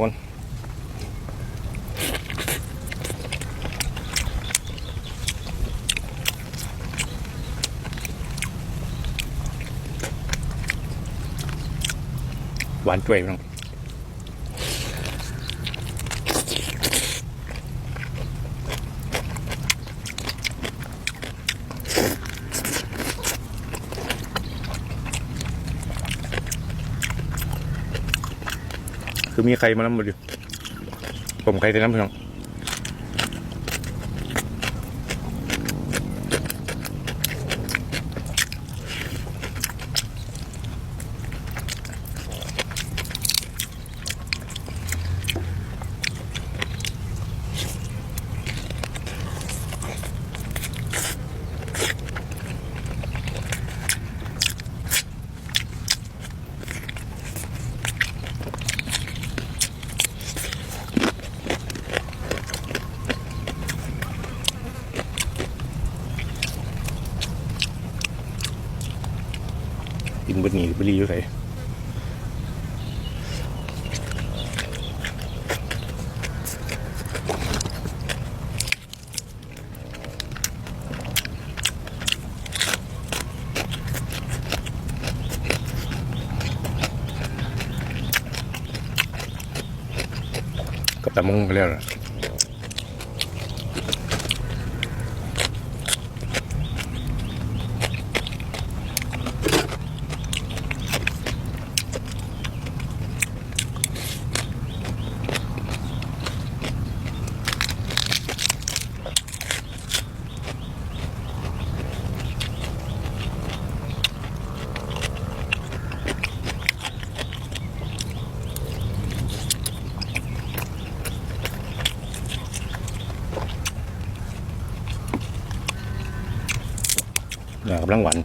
คนหวานจ่วยมั้งคือมีใครมาน้ำมาดิผมใครจะน้ำพี่น้องกินบะหมี่บะหรี่อยู่ไหนกับตะมงไปแล้วนะกำลังหวาน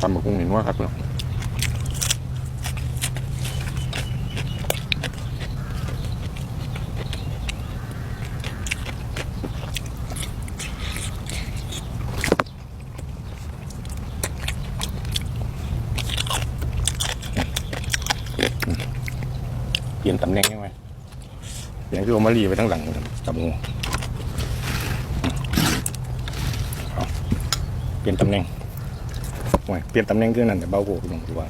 ตำบักหุ่งเห็นว่าครับเนาะเปลี่ยนตำแหน่งยังไงเปลี่ยนคือเอามาลีไปทั้งหลังตำบักหุ่งเปลี่ยนตำแหน่งเปลี่ยนตำแหน่งคือนั่นแต่เบาโบไปลงดีกว่า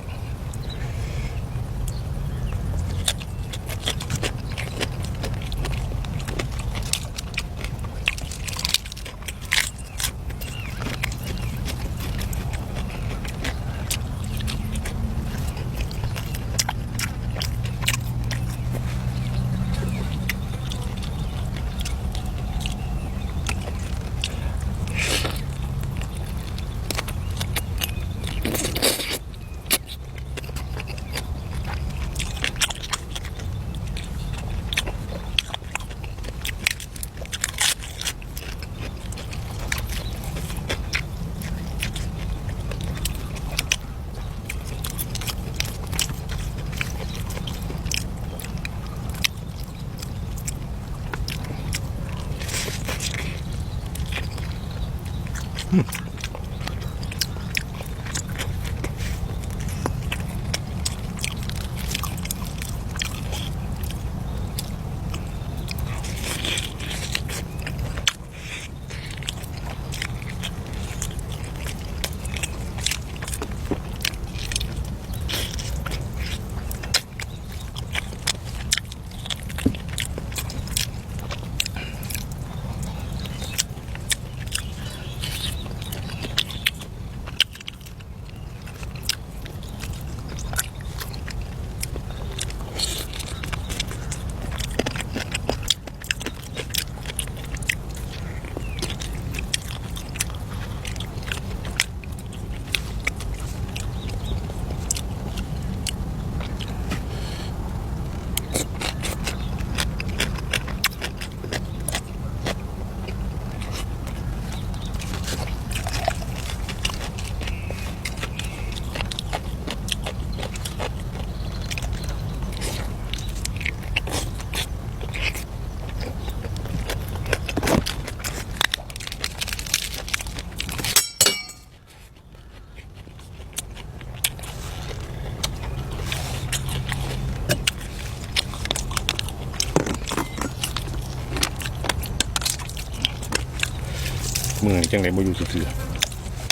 มือจังไหนบ่อยู่ซื่อ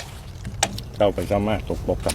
ๆเจ้าไปเจ้ามาตกปกกับ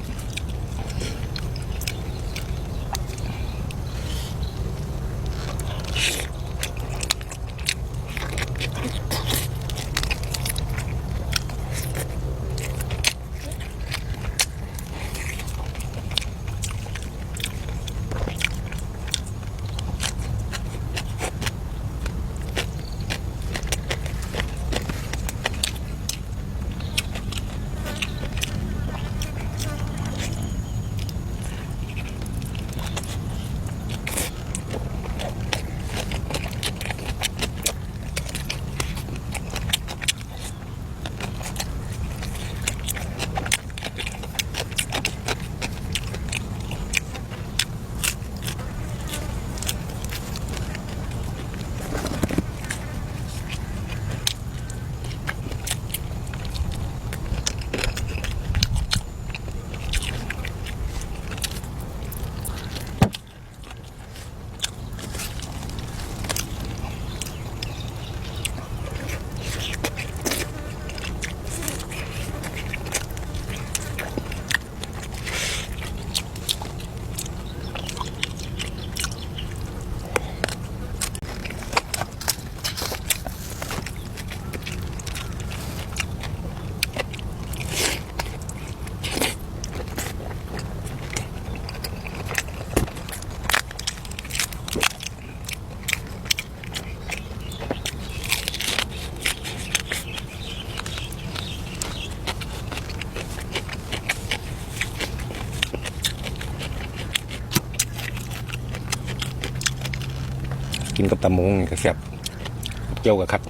กินกับตำมงก็แซ่บเจียวกับครับ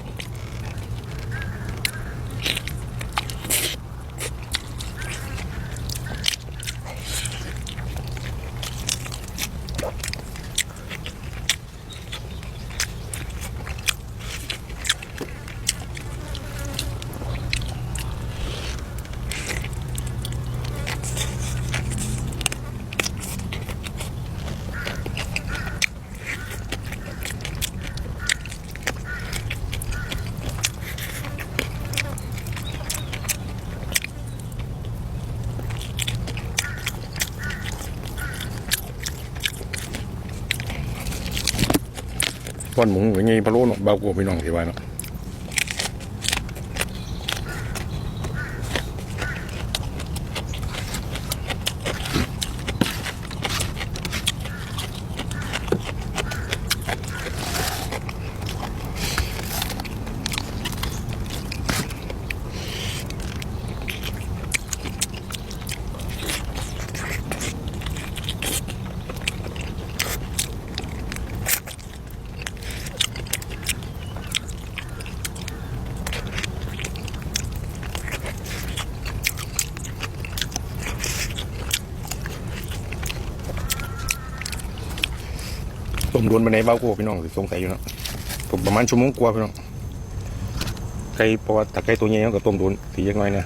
ป้อนหมูอย่างงี้พะโล้เนาะเบากว่าพี่น้องที่ว่าเนาะต้มโดนไปไหนเบากว่าพี่น้องสงสัยอยู่เนาะผมประมาณชั่วโมงกว่าพี่น้องไก่เพราะว่าถ้าไก่ตัวใหญ่ก็ต้มโดนทีเล็กน้อยนะ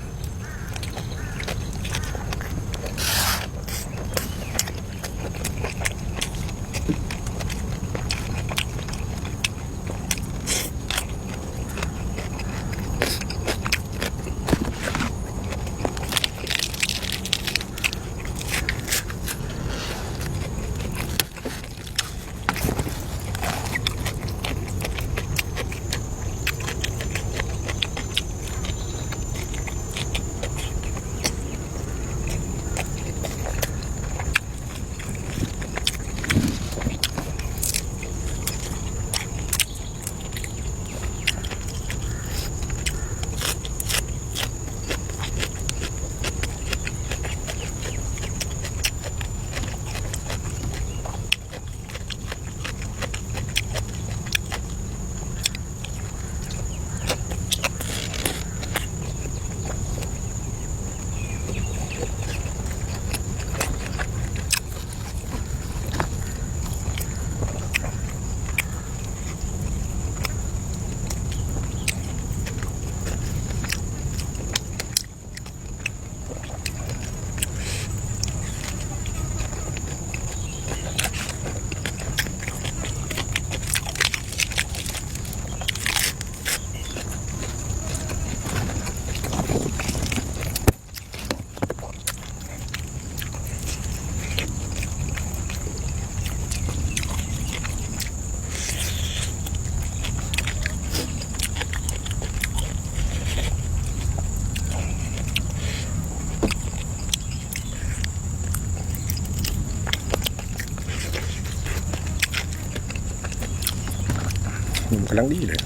มันกำลังดีเลย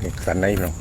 นี่สันในพี่น้อง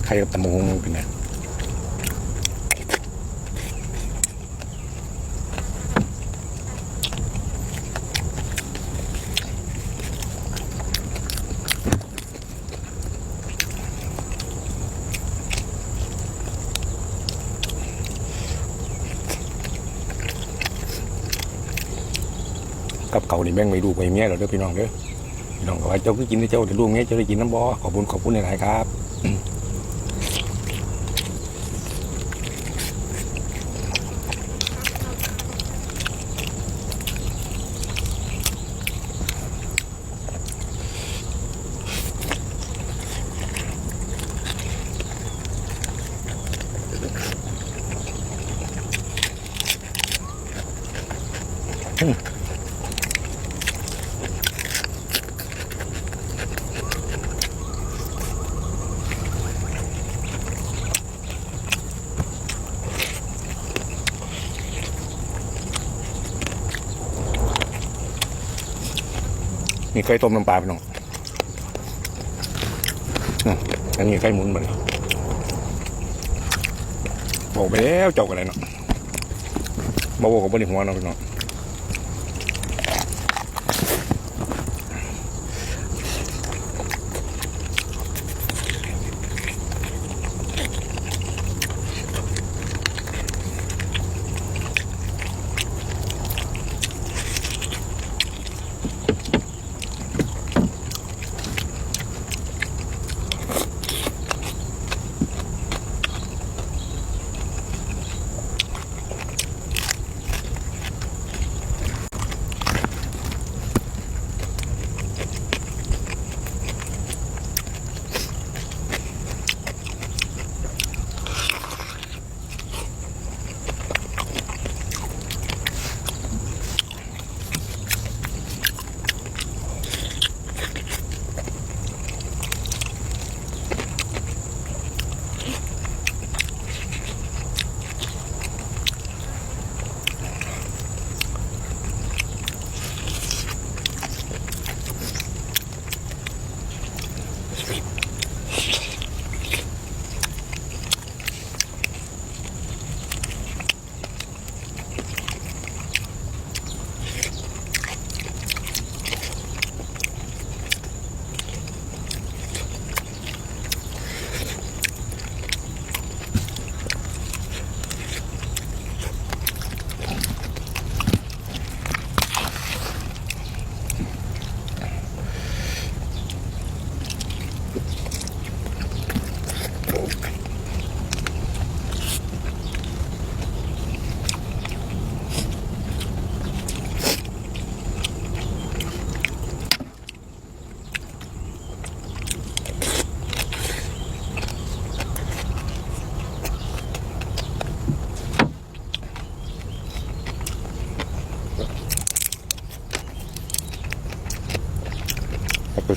ใครกับตะมงเป็นไงกับเขานี่แบ่งไม่ดูไปเมียเราเด้อพี่น้องเด้อพี่น้องก็ว่าเจ้าคือกินได้เจ้าเดี๋ยวลูกเมียเจ้าได้กินน้ำบ่ขอบคุณหลายๆครับนี่ไก่ต้มน้ำปลาพี่น้องอันนี้ไก่หมุนมาเลยบอกไปแล้วเจ้ากันเลยเนาะมาบอกกับบริหัวเนาะพี่น้อง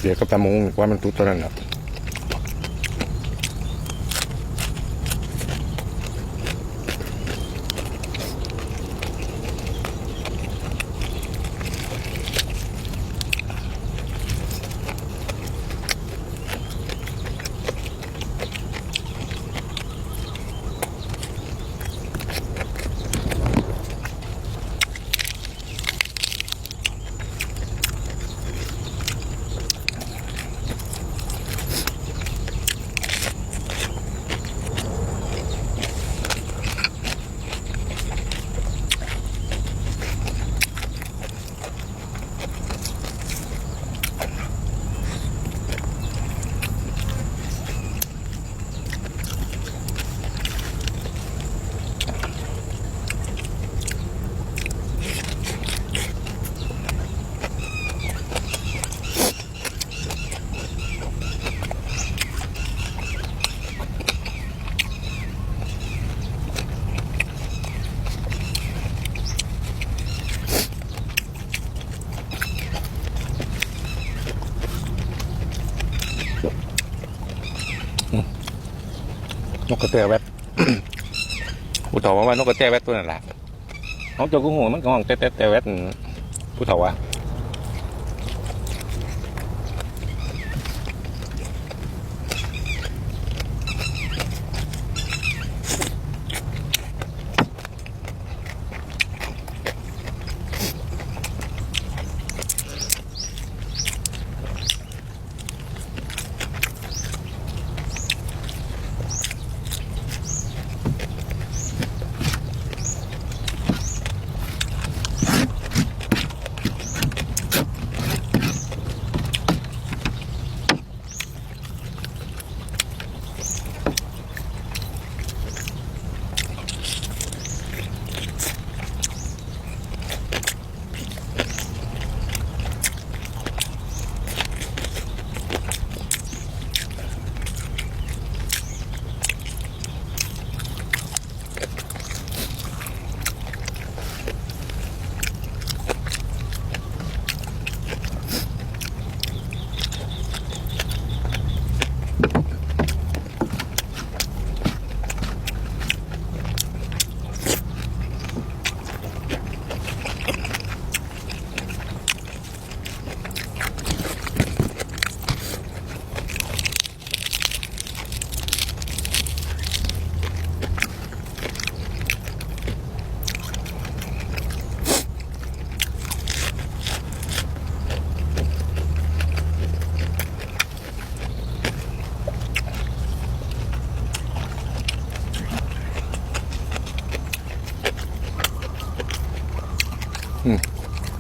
เสียกับตะมงว่ามันตุ๊ดตัวนั้นแหละ นกกระแตแวด ผู้เฒ่าว่านกกระแตแวดตัวนั่นแหละน้องเจ้ากุ้งหัวมันก็ห้องแต่แวดผู้เฒ่าว่า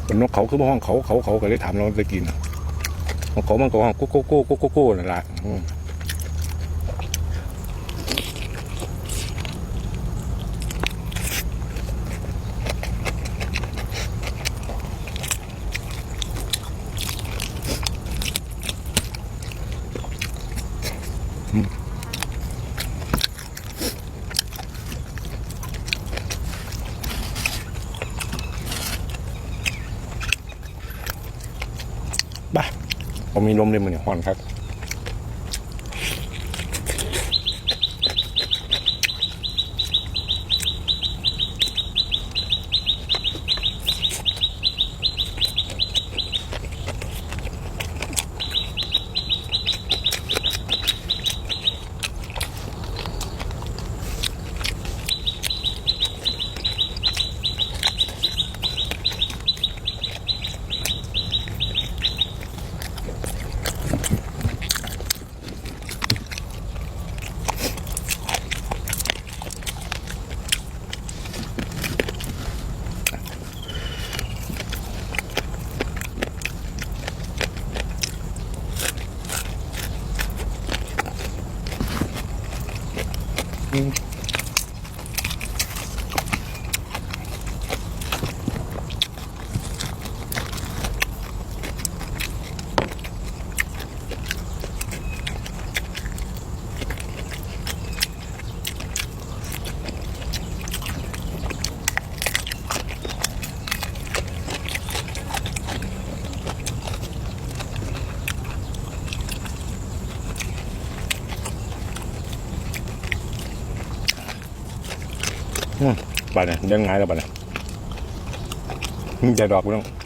เป็นนกเขาคือห้องเขาก็เลยถามเราจะกินของเขามันก็ห้องโก้นั่นแหละบ้าผมมีลมเลยมันเนี่ยห่อนครับบ้านเนี่ยยังไงแล้วบ้านเนี่ยจะดอกไม่ต้อง